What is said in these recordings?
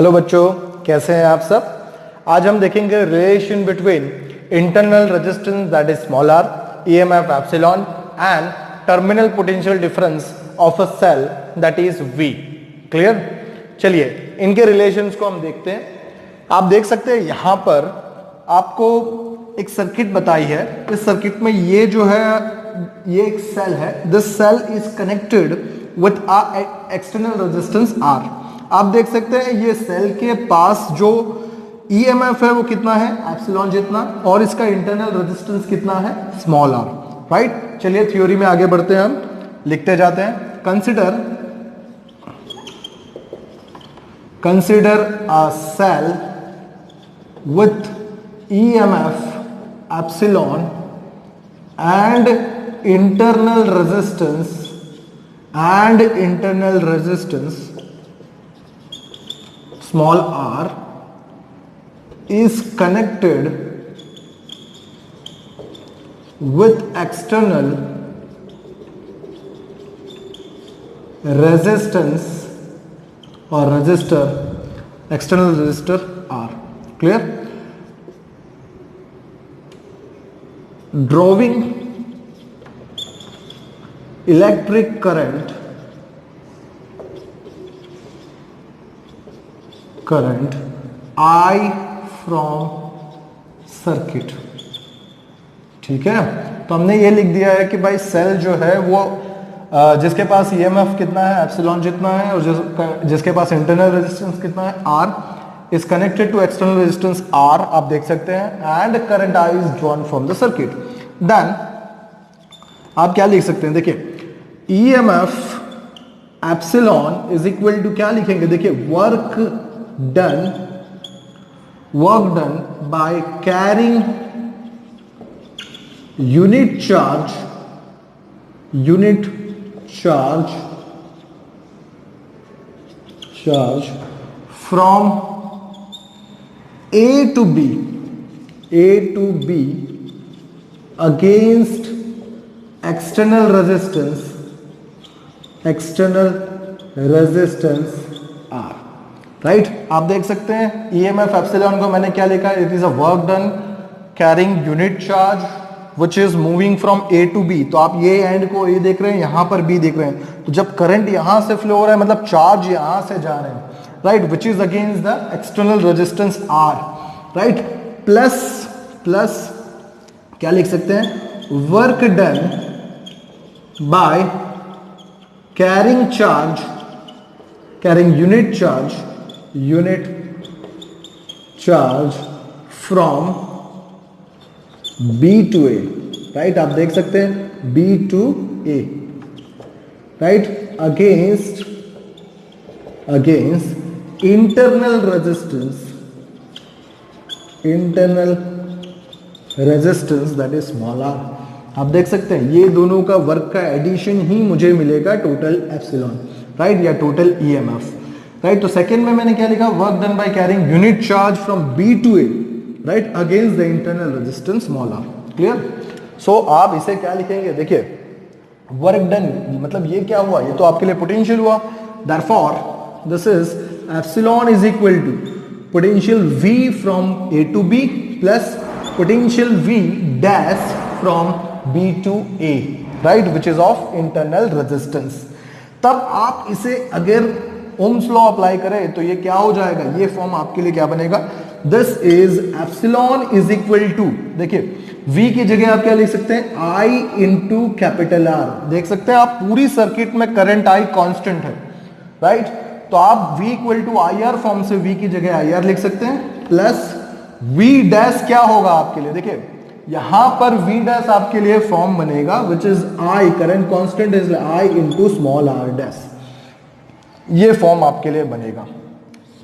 Hello बच्चों, कैसे हैं आप सब। आज हम देखेंगे relation between internal resistance that is small R, EMF epsilon and terminal potential difference of a cell that is V. Clear. चलिए इनके रिलेशंस को हम देखते हैं। आप देख सकते हैं यहां पर आपको एक सर्किट बताई है। इस सर्किट में ये जो है ये एक सेल है। This cell is connected with external resistance R. आप देख सकते हैं ये सेल के पास जो ईएमएफ है वो कितना है, एप्सिलॉन जितना, और इसका इंटरनल रेजिस्टेंस कितना है, स्मॉल आर। राइट। चलिए थ्योरी में आगे बढ़ते हैं, हम लिखते जाते हैं। Consider a cell with EMF epsilon and internal resistance small r is connected with external resistance or resistor, external resistor R. Clear? Drawing electric current I from circuit। ठीक है, तो हमने ये लिख दिया है कि भाई सेल जो है वो जिसके पास ईएमएफ कितना है, एप्सिलॉन जितना है, और जिसके पास इंटरनल रेजिस्टेंस कितना है, are, is connected to external resistance R, आप देख सकते हैं, and current I is drawn from the circuit। Then आप क्या लिख सकते हैं, देखिए EMF epsilon is equal to क्या लिखेंगे, देखिए work done by carrying unit charge from A to B against external resistance R। Right. आप देख सकते हैं EMF एप्सिलॉन को मैंने क्या लिखा है, it is a work done carrying unit charge which is moving from A to B। तो आप ये एंड को A देख रहे हैं, यहां पर B देख रहे हैं। तो जब करंट यहां से फ्लो हो रहा है, मतलब चार्ज यहां से जा रहे हैं, right, which is against the external resistance R। Right. Plus क्या लिख सकते हैं, work done by carrying unit charge from B to A। Right. आप देख सकते हैं B to A, right, against internal resistance that is small r. आप देख सकते हैं ये दोनों का वर्क का एडिशन ही मुझे मिलेगा टोटल एप्सिलॉन, राइट, या टोटल ईएमएफ। राइट। तो सेकंड में मैंने क्या लिखा, work done by carrying unit charge from B to A, right, against the internal resistance small r. Clear. So आप इसे क्या लिखेंगे, देखिए वर्क डन मतलब ये क्या हुआ, ये तो आपके लिए पोटेंशियल हुआ। Therefore this is epsilon is equal to potential V from A to B plus potential V dash from B to A, right, which is of internal resistance. तब आप इसे अगर ओम्स लॉ अप्लाई करें तो ये क्या हो जाएगा, ये फॉर्म आपके लिए क्या बनेगा, this is epsilon is equal to, देखिए V की जगह आप क्या लिख सकते हैं, I इंटू कैपिटल R। देख सकते हैं आप पूरी सर्किट में करंट I कांस्टेंट है, राइट। तो आप V equal to IR form से V की जगह IR लिख सकते हैं, प्लस V डैश क्या होगा आपके लिए, देखिए यहां पर V डैश आपके लिए फॉर्म बनेगा which is I, current constant is I into small r dash, ये फॉर्म आपके लिए बनेगा।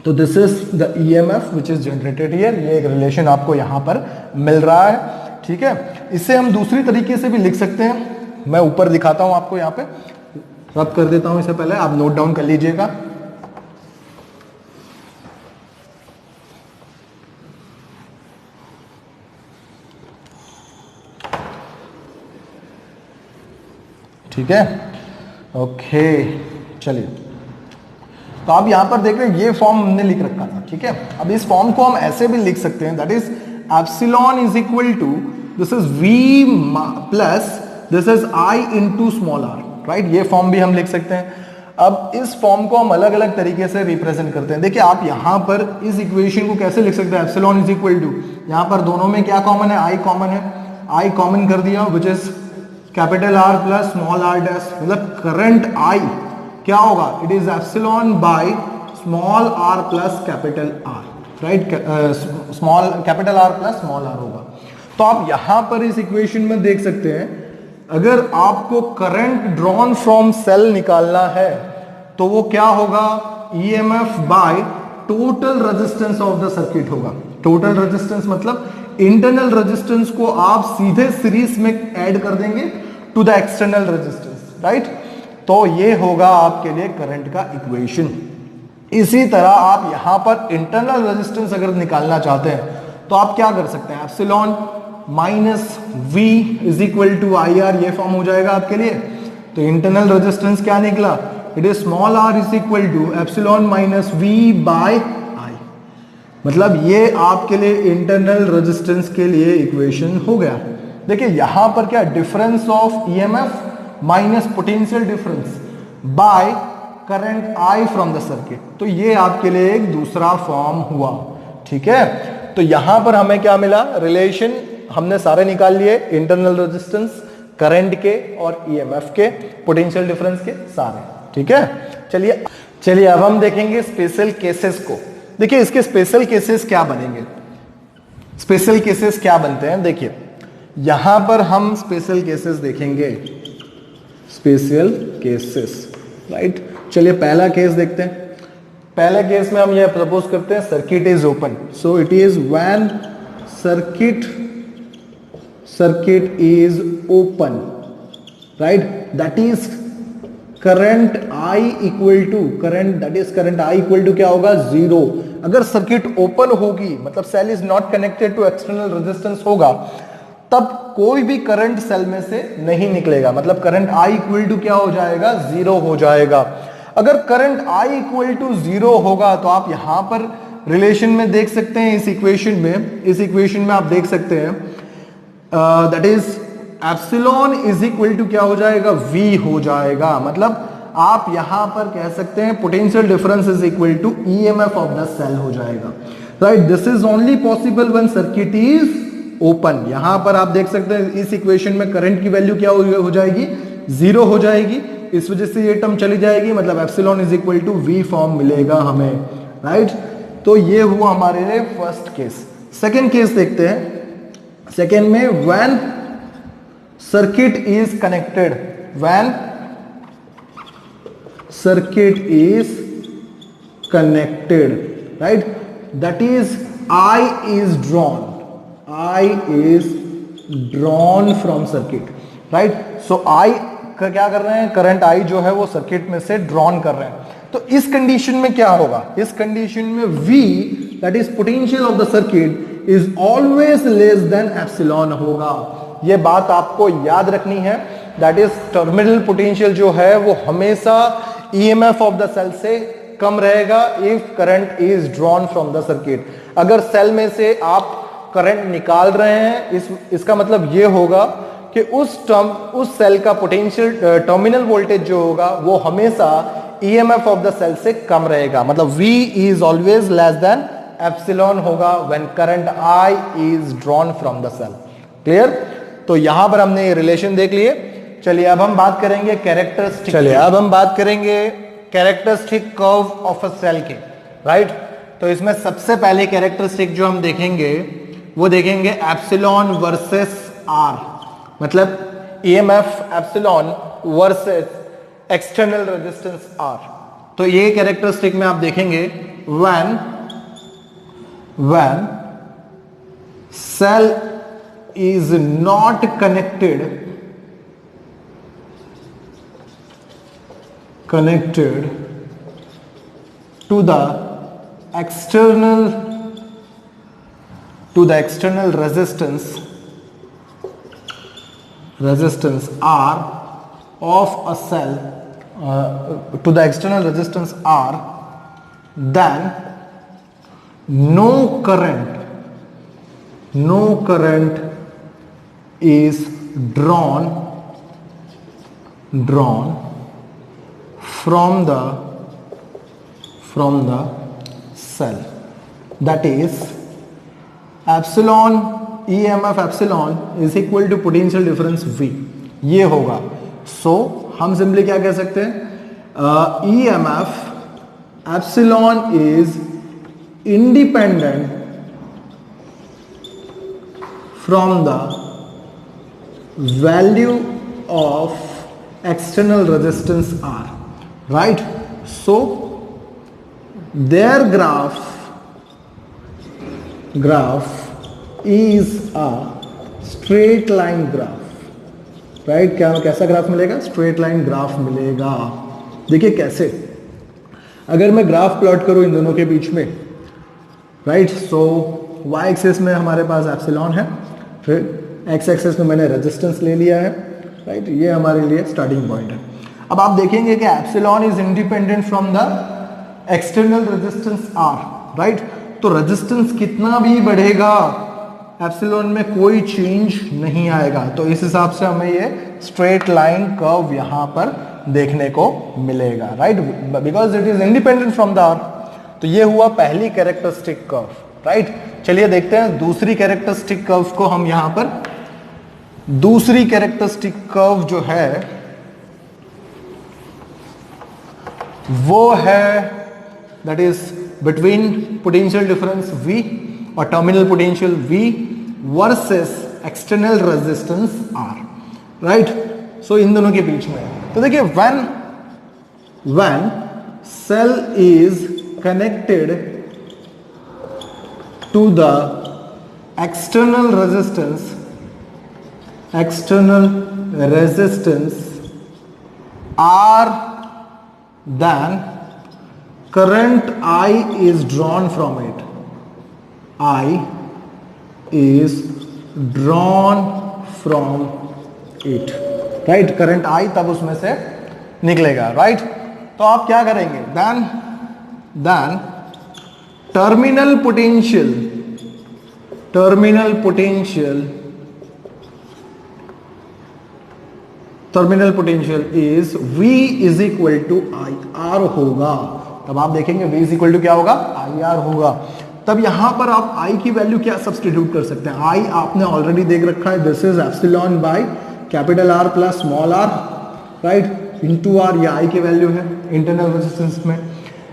तो this is the EMF which is generated here. ये एक रिलेशन आपको यहां पर मिल रहा है, ठीक है। इसे हम दूसरी तरीके से भी लिख सकते हैं, मैं ऊपर दिखाता हूं आपको, यहां पे रब कर देता हूं, इसे पहले आप नोट डाउन कर लीजिएगा। ठीक है, ओके। चलिए तो आप यहां पर देख रहे हैं ये फॉर्म हमने लिख रखा था, ठीक है। अब इस फॉर्म को हम ऐसे भी लिख सकते हैं, that is epsilon is equal to this is V plus this is I into small are, right. ये फॉर्म भी हम लिख सकते हैं। अब इस फॉर्म को हम अलग अलग तरीके से रिप्रेजेंट करते हैं। देखिए आप यहां पर इस इक्वेशन को कैसे लिख सकते हैं, एप्सिलॉन इज इक्वल टू, यहां पर दोनों में क्या कॉमन है, आई कॉमन है, आई कॉमन कर दिया which is capital R plus small r dash, मतलब करंट आई क्या होगा, it is epsilon by small r plus capital R, right. Small capital R plus small r होगा। तो आप यहां पर इस इक्वेशन में देख सकते हैं, अगर आपको करंट ड्रॉन फ्रॉम सेल निकालना है तो वो क्या होगा, EMF by total resistance of the circuit होगा। टोटल रेजिस्टेंस मतलब इंटरनल रेजिस्टेंस को आप सीधे सीरीज में ऐड कर देंगे to the external resistance, right. तो ये होगा आपके लिए करंट का इक्वेशन। इसी तरह आप यहां पर इंटरनल रेजिस्टेंस अगर निकालना चाहते हैं तो आप क्या कर सकते हैं, epsilon minus V is equal to I R, ये फॉर्म हो जाएगा आपके लिए। तो इंटरनल रेजिस्टेंस क्या निकला, it is small r is equal to epsilon minus V by I, मतलब ये आपके लिए इंटरनल रेजिस्टेंस के लिए इक्वेशन हो गया। देखिए यहां पर क्या, difference of EMF minus potential difference by current I from the circuit, तो ये आपके लिए एक दूसरा फॉर्म हुआ, ठीक है। तो यहां पर हमें क्या मिला, रिलेशन हमने सारे निकाल लिए, इंटरनल रेजिस्टेंस, करंट के और ईएमएफ के, पोटेंशियल डिफरेंस के सारे, ठीक है। चलिए अब हम देखेंगे स्पेशल केसेस को। देखिए इसके स्पेशल केसेस क्या बनेंगे, स्पेशल केसेस क्या बनते हैं, देखिए यहां पर हम स्पेशल केसेस देखेंगे, स्पेशल केसेस, राइट। चलिए पहला केस देखते हैं। पहले केस में हम यह प्रपोज करते हैं, circuit is open, so it is when circuit is open, right, that is current I equal to current I equal to क्या होगा, 0। अगर सर्किट ओपन होगी मतलब cell is not connected to external resistance होगा, तब कोई भी करंट सेल में से नहीं निकलेगा, मतलब करंट I इक्वल टू क्या हो जाएगा, 0 हो जाएगा। अगर करंट I इक्वल टू 0 होगा तो आप यहां पर रिलेशन में देख सकते हैं, इस इक्वेशन में आप देख सकते हैं that is epsilon is equal to क्या हो जाएगा, V हो जाएगा। मतलब आप यहां पर कह सकते हैं potential difference is equal to EMF of the cell हो जाएगा, right. This is only possible when circuit is open. यहां पर आप देख सकते हैं इस इक्वेशन में करंट की वैल्यू क्या हो जाएगी, 0 हो जाएगी, इस वजह से ये टर्म चली जाएगी, मतलब epsilon is equal to V form मिलेगा हमें, राइट। तो ये हुआ हमारे लिए फर्स्ट केस। सेकेंड केस देखते हैं। सेकेंड में when circuit is connected, when circuit is connected, right, that is I is drawn from circuit, right। so I का क्या कर रहे हैं, करंट I जो है वो सर्किट में से ड्रॉन कर रहे हैं। तो इस कंडीशन में क्या होगा, इस कंडीशन में V that is potential of the circuit is always less than epsilon होगा। ये बात आपको याद रखनी है, दैट इज टर्मिनल पोटेंशियल जो है वो हमेशा ईएमएफ ऑफ द सेल से कम रहेगा if current is drawn from the circuit. अगर सेल में से आप करंट निकाल रहे हैं, इसका मतलब ये होगा कि उस सेल का पोटेंशियल टर्मिनल वोल्टेज जो होगा वो हमेशा ईएमएफ ऑफ द सेल से कम रहेगा, मतलब V is always less than epsilon होगा when current I is drawn from the cell. Clear. तो यहां पर हमने ये रिलेशन देख लिए। चलिए अब हम बात करेंगे characteristic curve of a cell के, राइट। तो इसमें सबसे पहले कैरेक्टरिस्टिक जो हम देखेंगे वो देखेंगे एप्सिलॉन वर्सेस R, मतलब EMF epsilon versus external resistance R। तो ये कैरेक्टरिस्टिक में आप देखेंगे when cell is not connected to the external resistance R of a cell, to the external resistance R then no current is drawn from the cell. That is epsilon EMF epsilon is equal to potential difference V, ये होगा. So हम simply क्या कह सकते हैं, EMF epsilon is independent from the value of external resistance R, right? So their graph is a straight line graph, right? क्या कैसा graph मिलेगा, स्ट्रेट लाइन ग्राफ मिलेगा. देखिए कैसे, अगर मैं ग्राफ प्लॉट करूं इन दोनों के बीच में, राइट? सो y एक्सिस में हमारे पास एप्सिलॉन है, फिर x एक्सिस में मैंने रेजिस्टेंस ले लिया है, राइट? ये हमारे लिए स्टार्टिंग पॉइंट है. अब आप देखेंगे कि epsilon is independent from the external resistance r, right? तो रेजिस्टेंस कितना भी बढ़ेगा एप्सिलॉन में कोई चेंज नहीं आएगा. तो इस हिसाब से हमें ये स्ट्रेट लाइन कर्व यहां पर देखने को मिलेगा, right? Because it is independent from the r. तो ये हुआ पहली कैरेक्टरिस्टिक कर्व, राइट? चलिए देखते हैं दूसरी कैरेक्टरिस्टिक कर्व को. हम यहां पर दूसरी कैरेक्टरिस्टिक कर्व जो है वो है that is between potential difference V और terminal potential V versus external resistance R, right? So इन दोनों के बीच में. तो देखिए when cell is connected to the external resistance R, then current I is drawn from it. I is drawn from it, right? Current I तब उसमें से निकलेगा, राइट? तो आप क्या करेंगे, then terminal potential is V is equal to IR होगा. तब आप देखेंगे V is equal to क्या होगा, IR होगा. तब यहां पर आप I की वैल्यू क्या सब्सटीट्यूट कर सकते हैं. I आपने ऑलरेडी देख रखा है, this is epsilon bye capital R plus small r, right? Into R, ये I की वैल्यू है इंटरनल रेजिस्टेंस में,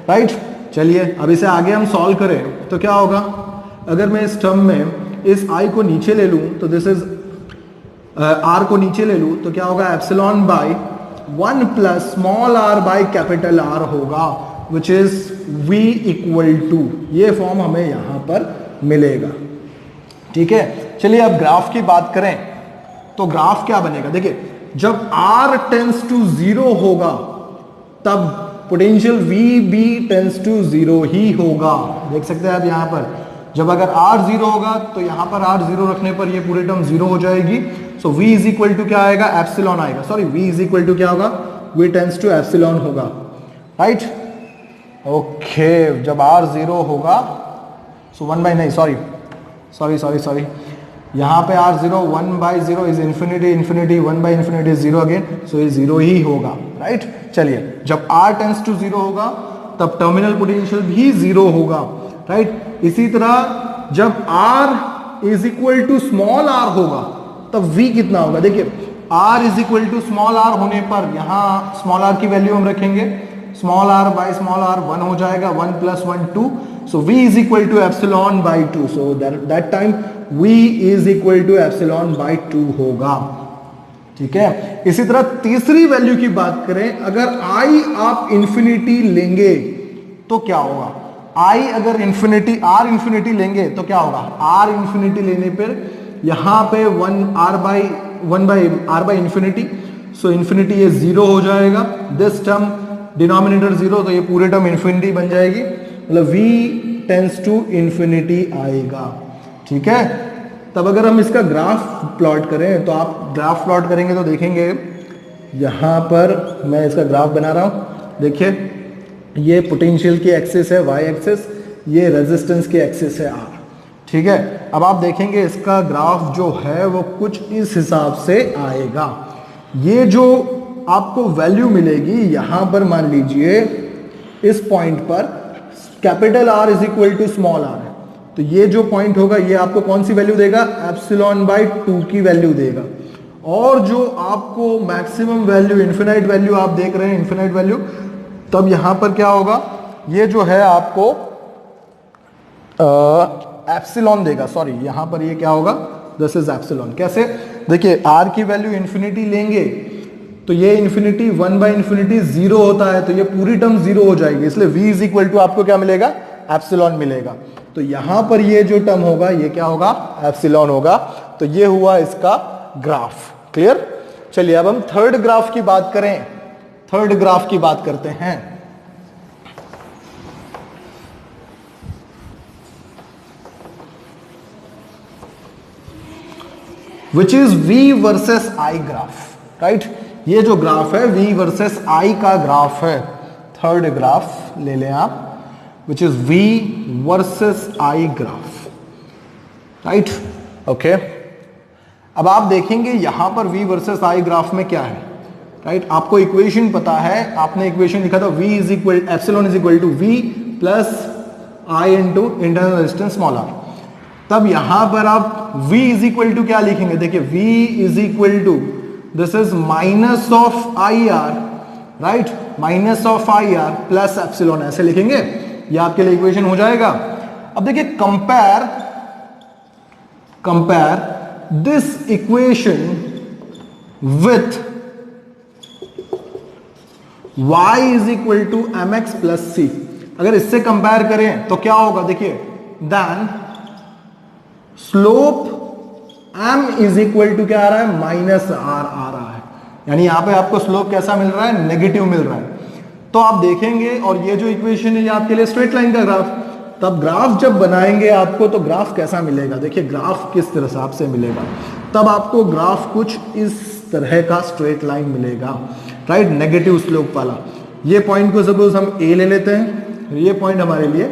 राइट? चलिए अब इसे आगे हम सॉल्व करें तो क्या होगा. अगर मैं इस टर्म में इस I को नीचे ले लूं तो दिस इज R को नीचे ले लूं तो क्या होगा, epsilon by 1 plus small r by capital R होगा, which is V equal to, ये फॉर्म हमें यहां पर मिलेगा. ठीक है, चलिए अब ग्राफ की बात करें तो ग्राफ क्या बनेगा. देखिए जब R टेंस टू 0 होगा तब पोटेंशियल V टेंस टू 0 ही होगा. देख सकते हैं आप यहां पर, जब अगर R 0 होगा तो यहां पर R 0 रखने पर ये पूरी टर्म 0 हो जाएगी. So V is equal to क्या आएगा, एप्सिलॉन आएगा. Sorry, V is equal to क्या होगा, V टेंस टू एप्सिलॉन होगा, राइट? ओके, जब R 0 होगा सो 1 बाई, नहीं सॉरी, यहाँ पे R 0 1 by 0 is infinity 1 by infinity 0 again, so ये 0 ही होगा, राइट? चलिए जब R टेंस टू 0 होगा तब टर्मिनल पोटेंशियल भी 0 होगा, राइट? इसी तरह जब R is equal to small r होगा तब V कितना होगा. देखिए R is equal to small r होने पर यहाँ स्मॉल r की वैल्यू हम रखेंगे, small r by small r 1 हो जाएगा, 1 प्लस 1 2, so V is equal to epsilon by 2. So that time V is equal to epsilon by 2 होगा. ठीक है, इसी तरह तीसरी वैल्यू की बात करें, अगर I आप इंफिनिटी लेंगे तो क्या होगा. I अगर इंफिनिटी R इंफिनिटी लेंगे तो क्या होगा, R इंफिनिटी लेने पर यहां पे 1 बाई इंफिनिटी, सो इंफिनिटी ये 0 हो जाएगा. दिस टर्म डिनोमिनेटर 0, तो ये पूरे टर्म इंफिनिटी बन जाएगी, मतलब V टेंस टू इंफिनिटी आएगा. ठीक है, तब अगर हम इसका ग्राफ प्लॉट करें तो आप ग्राफ प्लॉट करेंगे तो देखेंगे यहां पर मैं इसका ग्राफ बना रहा हूं. देखिए ये पोटेंशियल की एक्सिस है वाई एक्सिस, ये रेजिस्टेंस की एक्सिस है आर। ठीक है, अब आप देखेंगे इसका ग्राफ जो है वो कुछ इस हिसाब से आएगा। ये जो आपको वैल्यू मिलेगी यहां पर, मान लीजिए इस पॉइंट पर capital R is equal to small r है, तो ये जो पॉइंट होगा ये आपको कौन सी वैल्यू देगा, एप्सिलॉन बाई 2 की वैल्यू देगा। और जो आपको मैक्सिमम वैल्यू, इन्फिनाइट वैल्यू आप देख रहे हैं, इन्फिनाइट वैल्यू, तब यहां पर क्या होगा, ये जो है आपको एप्सिलॉन देगा। सॉरी, यहां पर ये क्या होगा, दिस इज एप्सिलॉन। कैसे, देखिए आर की वैल्यू इन्फिनिटी लेंगे तो ये इन्फिनिटी 1 बाई इन्फिनिटी 0 होता है, तो ये पूरी टर्म 0 हो जाएगी, इसलिए v इज इक्वल टू आपको क्या मिलेगा, एप्सिलॉन मिलेगा। तो यहां पर ये जो टर्म होगा ये क्या होगा, एप्सिलॉन होगा। तो ये हुआ इसका ग्राफ। क्लियर। चलिए अब हम थर्ड ग्राफ की बात करें, थर्ड ग्राफ की बात करते हैं। विच is v versus i graph. Right, ये जो ग्राफ है v वर्सेस i का ग्राफ है। थर्ड ग्राफ ले लें आप, विच is v versus i graph. Right, okay. अब आप देखेंगे यहां पर v वर्सेस i ग्राफ में क्या है। राइट, आपको इक्वेशन पता है, आपने इक्वेशन लिखा था v is equal, epsilon is equal to v plus i into internal resistance small r। तब यहां पर आप v इज इक्वल टू क्या लिखेंगे, देखिए v is equal to, this is minus of I R, right, minus of I R plus epsilon, ऐसे लिखेंगे, ये आपके लिए इक्वेशन हो जाएगा। अब देखिए compare this equation with y is equal to m x plus c. अगर इससे कंपेयर करें तो क्या होगा, देखिए, then slope m is equal to क्या आ रहा है, माइनस आर आ रहा है, यानी यहां पे आपको स्लोप कैसा मिल रहा है, नेगेटिव मिल रहा है। तो आप देखेंगे, और ये जो इक्वेशन है ये आपके लिए स्ट्रेट लाइन का ग्राफ, तब ग्राफ जब बनाएंगे आपको तो ग्राफ कैसा मिलेगा, देखिए ग्राफ किस तरह से आपसे मिलेगा, तब आपको ग्राफ कुछ इस तरह का स्ट्रेट लाइन मिलेगा। राइट, नेगेटिव स्लोप वाला। ये पॉइंट को सपोज हम ए ले लेते हैं, ये पॉइंट हमारे लिए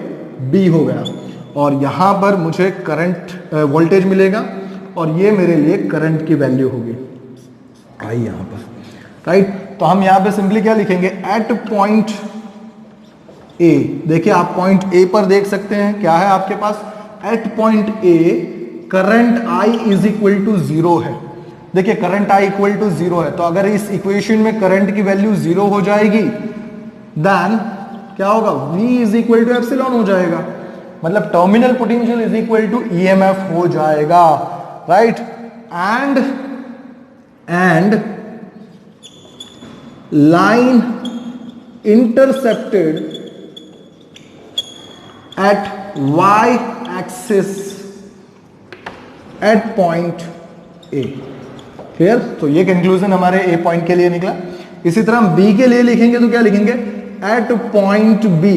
बी हो गया, और यहां पर मुझे करंट वोल्टेज मिलेगा, और ये मेरे लिए करंट की वैल्यू होगी आई यहां पर। राइट, तो हम यहां पे सिंपली क्या लिखेंगे, एट पॉइंट ए। देखिए आप पॉइंट ए पर देख सकते हैं क्या है आपके पास, at point A current I is equal to 0 है। देखिए करंट आई इक्वल टू 0 है, तो अगर इस इक्वेशन में करंट की वैल्यू 0 हो जाएगी, देन क्या होगा, v is equal to epsilon हो जाएगा, मतलब terminal potential is equal to EMF हो जाएगा। Right, and line intercepted at y axis at point A. Clear. तो ये कंक्लूजन हमारे ए पॉइंट के लिए निकला। इसी तरह हम बी के लिए लिखेंगे तो क्या लिखेंगे, एट पॉइंट बी।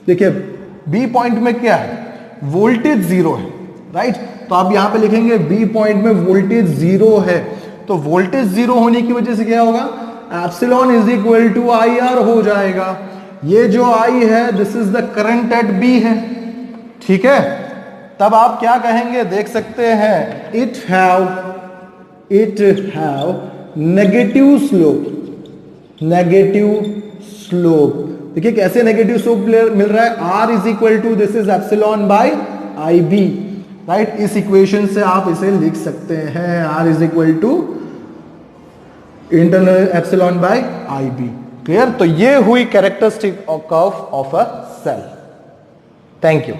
देखिए बी पॉइंट में क्या है, वोल्टेज 0 है। राइट, तो आप यहां पे लिखेंगे बी पॉइंट में वोल्टेज 0 है, तो वोल्टेज 0 होने की वजह से क्या होगा, epsilon is equal to I R हो जाएगा। ये जो आई है this is the current at B है। ठीक है, तब आप क्या कहेंगे, देख सकते हैं, इट हैव नेगेटिव स्लोप। देखिए कैसे नेगेटिव स्लोप मिल रहा है, R is equal to, this is epsilon by I B. Right, इस इक्वेशन से आप इसे लिख सकते हैं, R is equal to internal epsilon by I B. Clear. तो ये हुई characteristic curve of a cell. Thank you.